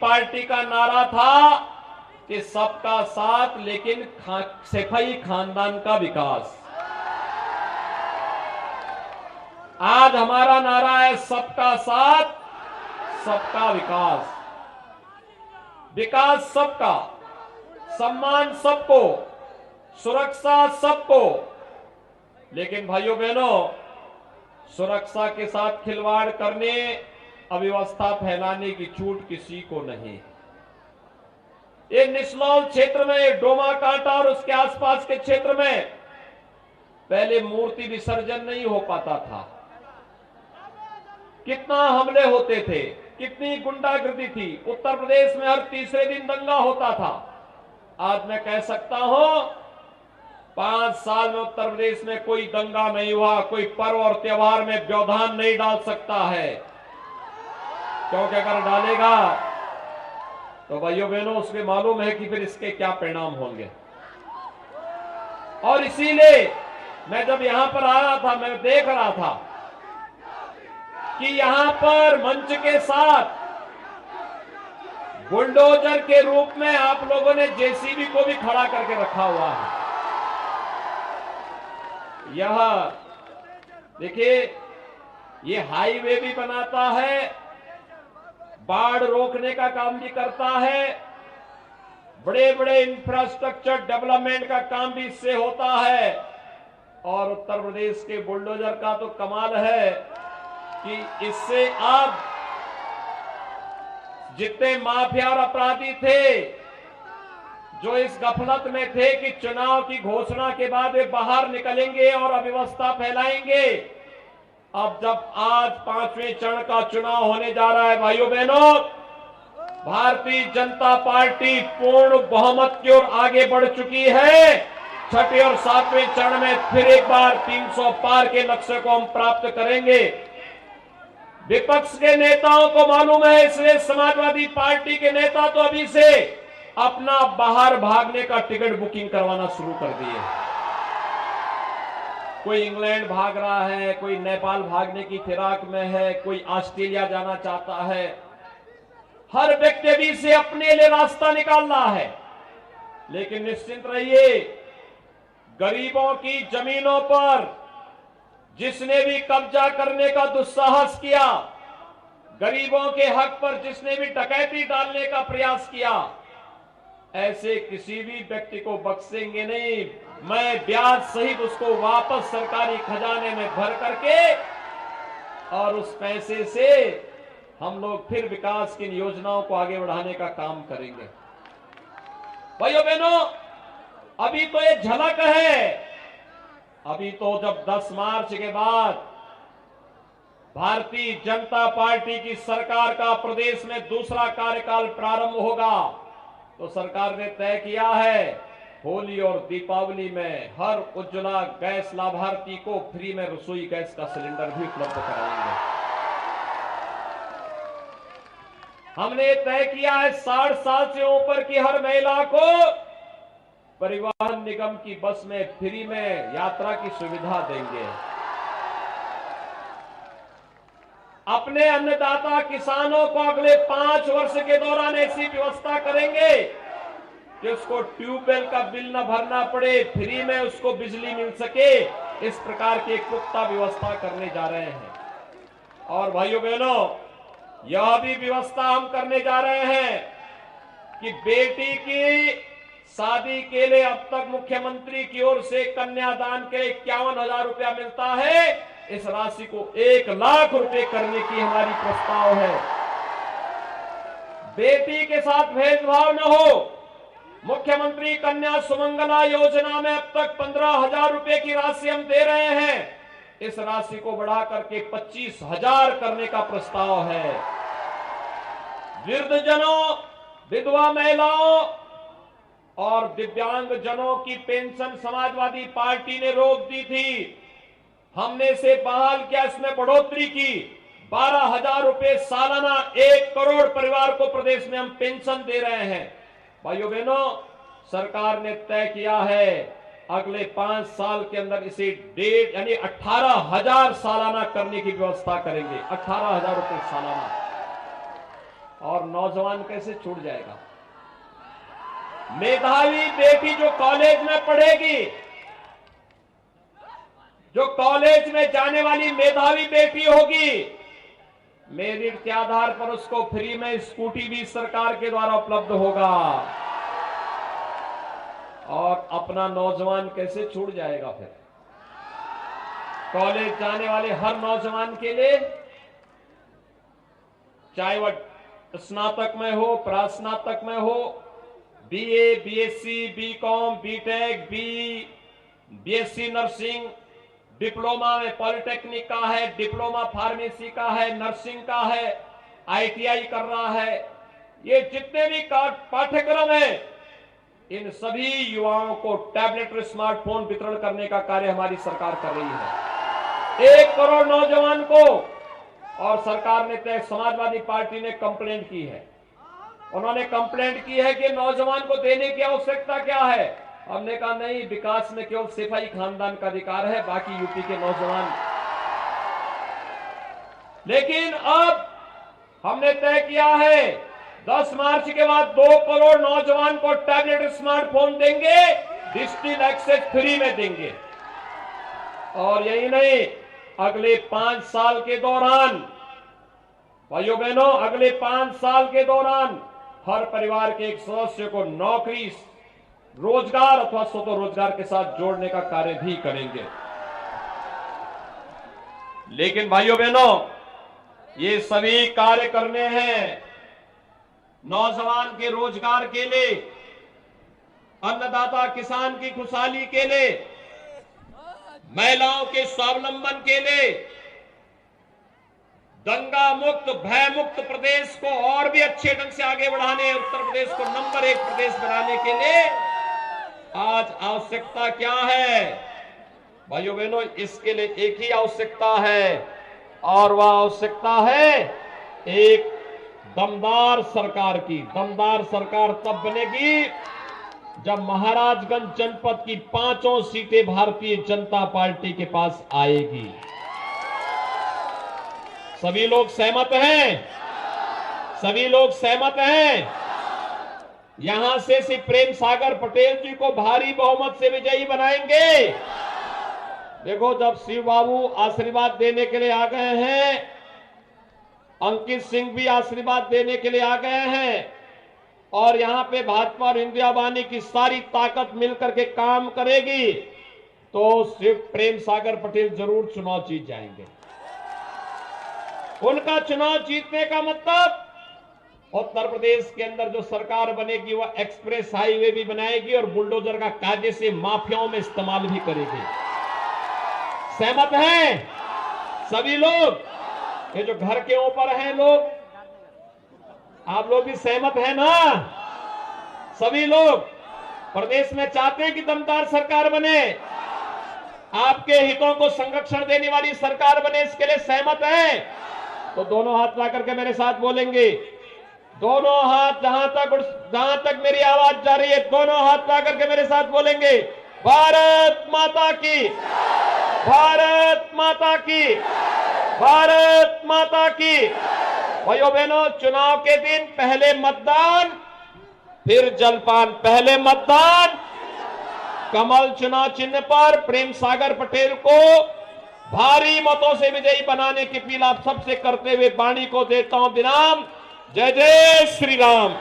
Party का नारा था कि सबका साथ लेकिन सैफई खानदान का विकास। आज हमारा नारा है सबका साथ सबका विकास। विकास सबका, सम्मान सबको, सुरक्षा सबको। लेकिन भाइयों बहनों, सुरक्षा के साथ खिलवाड़ करने, अव्यवस्था फैलाने की छूट किसी को नहीं। ये निचलौल क्षेत्र में, डोमा कांटा और उसके आसपास के क्षेत्र में पहले मूर्ति विसर्जन नहीं हो पाता था। कितना हमले होते थे, कितनी गुंडागर्दी थी। उत्तर प्रदेश में हर तीसरे दिन दंगा होता था। आज मैं कह सकता हूं 5 साल में उत्तर प्रदेश में कोई दंगा नहीं हुआ। कोई पर्व और त्योहार में व्यवधान नहीं डाल सकता है, क्योंकि अगर डालेगा तो भाइयों बहनों उसमें मालूम है कि फिर इसके क्या परिणाम होंगे। और इसीलिए मैं जब यहां पर आया था, मैं देख रहा था कि यहां पर मंच के साथ बुलडोजर के रूप में आप लोगों ने जेसीबी को भी खड़ा करके रखा हुआ है। यह देखिए, ये हाईवे भी बनाता है, बाढ़ रोकने का काम भी करता है, बड़े बड़े इंफ्रास्ट्रक्चर डेवलपमेंट का काम भी इससे होता है। और उत्तर प्रदेश के बुलडोजर का तो कमाल है कि इससे अब जितने माफिया और अपराधी थे, जो इस गफलत में थे कि चुनाव की घोषणा के बाद वे बाहर निकलेंगे और अव्यवस्था फैलाएंगे, अब जब आज 5वें चरण का चुनाव होने जा रहा है भाइयों बहनों, भारतीय जनता पार्टी पूर्ण बहुमत की ओर आगे बढ़ चुकी है। छठे और 7वें चरण में फिर एक बार 300 पार के लक्ष्य को हम प्राप्त करेंगे। विपक्ष के नेताओं को मालूम है, इसलिए समाजवादी पार्टी के नेता तो अभी से अपना बाहर भागने का टिकट बुकिंग करवाना शुरू कर दिए। कोई इंग्लैंड भाग रहा है, कोई नेपाल भागने की फिराक में है, कोई ऑस्ट्रेलिया जाना चाहता है। हर व्यक्ति भी से अपने लिए रास्ता निकाल रहा है। लेकिन निश्चिंत रहिए, गरीबों की जमीनों पर जिसने भी कब्जा करने का दुस्साहस किया, गरीबों के हक पर जिसने भी डकैती डालने का प्रयास किया, ऐसे किसी भी व्यक्ति को बख्शेंगे नहीं। मैं ब्याज सहित उसको वापस सरकारी खजाने में भर करके और उस पैसे से हम लोग फिर विकास की योजनाओं को आगे बढ़ाने का काम करेंगे। भाइयों बहनों, अभी तो ये झलक है। अभी तो जब 10 मार्च के बाद भारतीय जनता पार्टी की सरकार का प्रदेश में दूसरा कार्यकाल प्रारंभ होगा, तो सरकार ने तय किया है होली और दीपावली में हर उज्ज्वला गैस लाभार्थी को फ्री में रसोई गैस का सिलेंडर भी उपलब्ध कराएंगे। हमने तय किया है 60 साल से ऊपर की हर महिला को परिवहन निगम की बस में फ्री में यात्रा की सुविधा देंगे। अपने अन्नदाता किसानों को अगले 5 वर्ष के दौरान ऐसी व्यवस्था करेंगे कि उसको ट्यूबवेल का बिल न भरना पड़े, फ्री में उसको बिजली मिल सके। इस प्रकार की एक पुख्ता व्यवस्था करने जा रहे हैं। और भाइयों बहनों, यह भी व्यवस्था हम करने जा रहे हैं कि बेटी की शादी के लिए अब तक मुख्यमंत्री की ओर से कन्यादान के 51,000 रुपया मिलता है। इस राशि को 1 लाख रुपए करने की हमारी प्रस्ताव है। बेटी के साथ भेदभाव न हो। मुख्यमंत्री कन्या सुमंगला योजना में अब तक 15,000 रुपए की राशि हम दे रहे हैं। इस राशि को बढ़ा करके 25,000 करने का प्रस्ताव है। वृद्धजनों, विधवा महिलाओं और दिव्यांग जनों की पेंशन समाजवादी पार्टी ने रोक दी थी। हमने इसे बहाल किया, इसमें बढ़ोतरी की। 12,000 रुपए सालाना 1 करोड़ परिवार को प्रदेश में हम पेंशन दे रहे हैं। भाइयों बहनों, सरकार ने तय किया है अगले 5 साल के अंदर इसे 1.5 यानी 18,000 सालाना करने की व्यवस्था करेंगे। 18,000 रुपए सालाना। और नौजवान कैसे छूट जाएगा? मेधावी बेटी जो कॉलेज में पढ़ेगी, जो कॉलेज में जाने वाली मेधावी बेटी होगी, मेरिट के आधार पर उसको फ्री में स्कूटी भी सरकार के द्वारा उपलब्ध होगा। और अपना नौजवान कैसे छूट जाएगा? फिर कॉलेज जाने वाले हर नौजवान के लिए, चाहे वह स्नातक में हो, प्रास्नातक में हो, BA, BSc, BCom, BTech, BSc nursing, diploma में पॉलिटेक्निक का है, डिप्लोमा फार्मेसी का है, नर्सिंग का है, आईटीआई कर रहा है, ये जितने भी पाठ्यक्रम हैं, इन सभी युवाओं को टैबलेट और स्मार्टफोन वितरण करने का कार्य हमारी सरकार कर रही है। 1 करोड़ नौजवान को। और सरकार ने तय, समाजवादी पार्टी ने कंप्लेंट की है, उन्होंने कंप्लेंट की है कि नौजवान को देने की आवश्यकता क्या है। हमने कहा नहीं, विकास में केवल सिपाही खानदान का अधिकार है, बाकी यूपी के नौजवान। लेकिन अब हमने तय किया है 10 मार्च के बाद 2 करोड़ नौजवान को टैबलेट स्मार्टफोन देंगे, डिजिटल एक्सेस फ्री में देंगे। और यही नहीं, अगले 5 साल के दौरान, भाइयों बहनों, अगले 5 साल के दौरान हर परिवार के एक सदस्य को नौकरी, रोजगार अथवा स्वतः रोजगार के साथ जोड़ने का कार्य भी करेंगे। लेकिन भाइयों बहनों, ये सभी कार्य करने हैं नौजवान के रोजगार के लिए, अन्नदाता किसान की खुशहाली के लिए, महिलाओं के स्वावलंबन के लिए, दंगा मुक्त, भय मुक्त प्रदेश को और भी अच्छे ढंग से आगे बढ़ाने, उत्तर प्रदेश को नंबर 1 प्रदेश बनाने के लिए आज आवश्यकता क्या है? भाइयों बहनों, इसके लिए एक ही आवश्यकता है, और वह आवश्यकता है एक दमदार सरकार की। दमदार सरकार तब बनेगी जब महाराजगंज जनपद की 5 सीटें भारतीय जनता पार्टी के पास आएगी। सभी लोग सहमत हैं? सभी लोग सहमत हैं? यहां से श्री प्रेम सागर पटेल जी को भारी बहुमत से विजयी बनाएंगे। देखो, जब शिव बाबू आशीर्वाद देने के लिए आ गए हैं, अंकित सिंह भी आशीर्वाद देने के लिए आ गए हैं, और यहां पे भाजपा और इंदिरा वानी की सारी ताकत मिलकर के काम करेगी, तो शिव प्रेम सागर पटेल जरूर चुनाव जीत जाएंगे। उनका चुनाव जीतने का मतलब उत्तर प्रदेश के अंदर जो सरकार बनेगी वह एक्सप्रेस हाईवे भी बनाएगी और बुलडोजर का कायदे से माफियाओं में इस्तेमाल भी करेगी। सहमत हैं सभी लोग? ये जो घर के ऊपर हैं लोग, आप लोग भी सहमत हैं ना? सभी लोग प्रदेश में चाहते हैं कि दमदार सरकार बने, आपके हितों को संरक्षण देने वाली सरकार बने, इसके लिए सहमत हैं? तो दोनों हाथ ला करके मेरे साथ बोलेंगे, दोनों हाथ, जहां तक मेरी आवाज जा रही है, दोनों हाथ ला करके मेरे साथ बोलेंगे, भारत माता की, भारत माता की, भारत माता की। भाइयों बहनों, चुनाव के दिन पहले मतदान फिर जलपान। पहले मतदान कमल चुनाव चिन्ह पर प्रेम सागर पटेल को भारी मतों से विजयी बनाने की अपील आप सबसे करते हुए वाणी को देता हूं विराम। जय जय श्री राम।